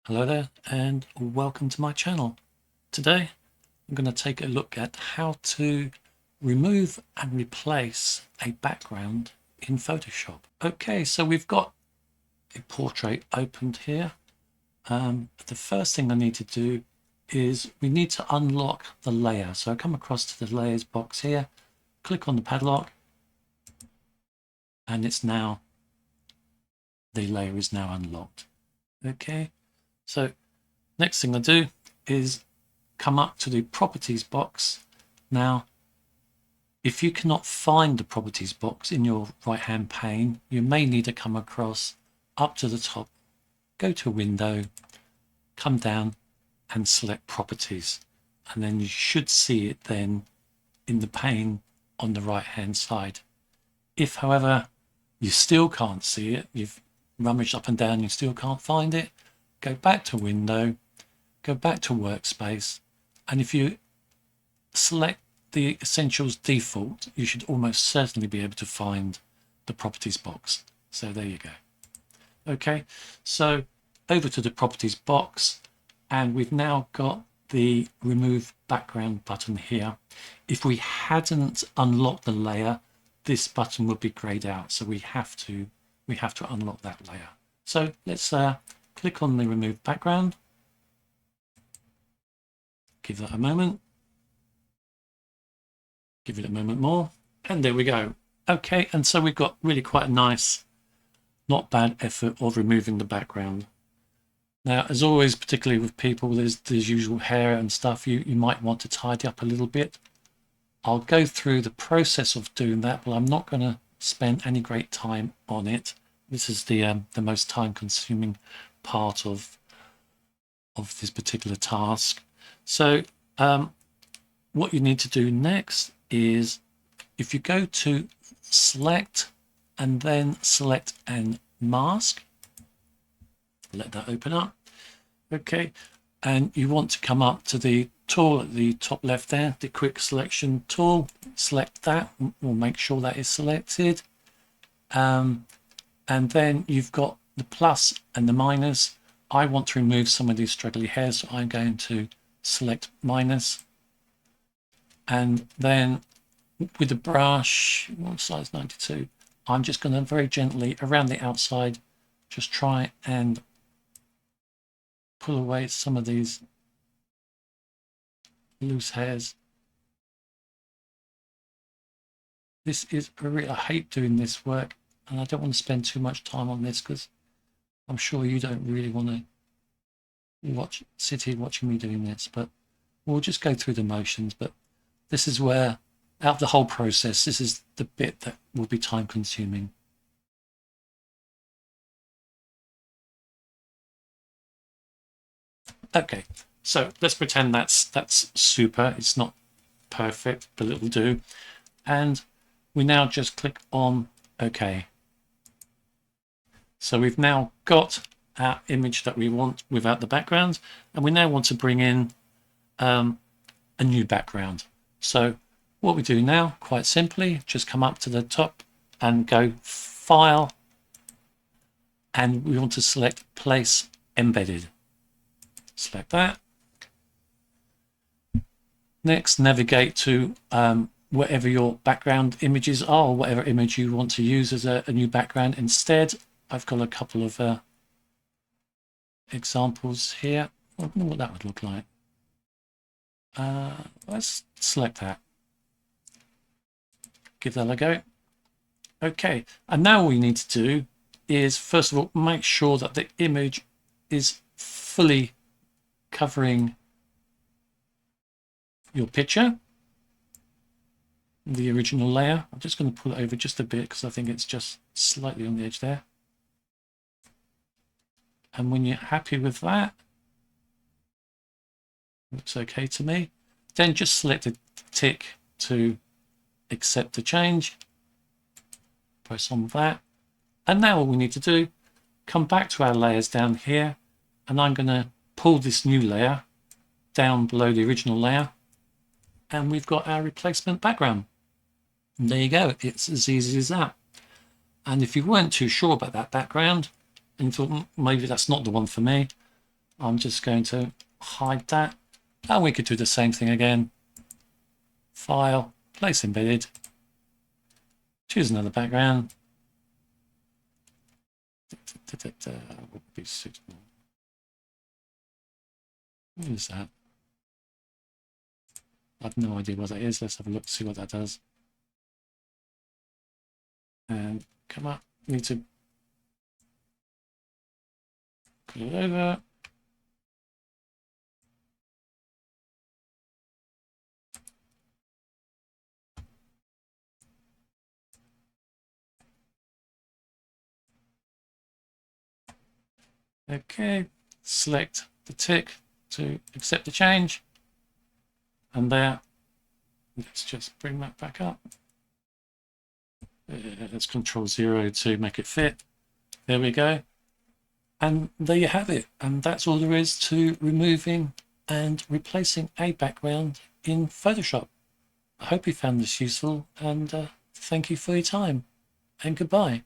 Hello there and welcome to my channel. Today I'm going to take a look at how to remove and replace a background in Photoshop. Okay, so we've got a portrait opened here. The first thing I need to do is we need to unlock the layer. So I come across to the layers box here, click on the padlock, and the layer is now unlocked. Okay, so next thing I do is come up to the properties box. Now, if you cannot find the properties box in your right hand pane, you may need to come across up to the top, go to a window, come down and select properties, and then you should see it then in the pane on the right hand side. If however you still can't see it, you've rummaged up and down, you still can't find it, go back to window, go back to workspace, and if you select the Essentials default, you should almost certainly be able to find the properties box. So there you go. Okay, so over to the properties box, and we've now got the remove background button here. If we hadn't unlocked the layer, this button would be grayed out, so we have to unlock that layer. So let's click on the remove background, give that a moment, give it a moment more, and there we go. Okay, and so we've got really quite a nice, not bad effort of removing the background. Now, as always, particularly with people, there's usual hair and stuff you might want to tidy up a little bit. I'll go through the process of doing that, but I'm not going to spend any great time on it. This is the most time-consuming part of this particular task. So what you need to do next is, if you go to select and then select and mask, let that open up. Okay, and you want to come up to the tool at the top left there, the quick selection tool, select that, we'll make sure that is selected, and then you've got the plus and the minus. I want to remove some of these straggly hairs, so I'm going to select minus, and then with the brush, size 92, I'm just going to very gently around the outside just try and pull away some of these loose hairs. This is I hate doing this work, and I don't want to spend too much time on this because I'm sure you don't really want to sit here watching me doing this, but we'll just go through the motions. But this is where, out of the whole process, this is the bit that will be time consuming. Okay, so let's pretend that's super. It's not perfect, but it'll do. And we now just click on OK. So we've now got our image that we want without the background, and we now want to bring in a new background. So what we do now, quite simply, just come up to the top and go File, and we want to select Place Embedded. Select that. Next, navigate to whatever your background images are, or whatever image you want to use as a new background. Instead, I've got a couple of examples here. I don't know what that would look like. Let's select that. Give that a go. Okay, and now all we need to do is, first of all, make sure that the image is fully covering your picture, the original layer. I'm just going to pull it over just a bit because I think it's just slightly on the edge there. And when you're happy with that, looks okay to me, then just select the tick to accept the change, press on that, and now all we need to do, come back to our layers down here, and I'm going to pull this new layer down below the original layer, and we've got our replacement background. And there you go, it's as easy as that. And if you weren't too sure about that background and you thought maybe that's not the one for me, I'm just going to hide that. And we could do the same thing again. File, place embedded. Choose another background. Would be suitable. What is that? I've no idea what that is. Let's have a look, see what that does. And come up, need to put it over. Okay, select the tick to accept the change. And there, let's just bring that back up. Let's Control 0 to make it fit. There we go. And there you have it. And that's all there is to removing and replacing a background in Photoshop. I hope you found this useful, and thank you for your time, and goodbye.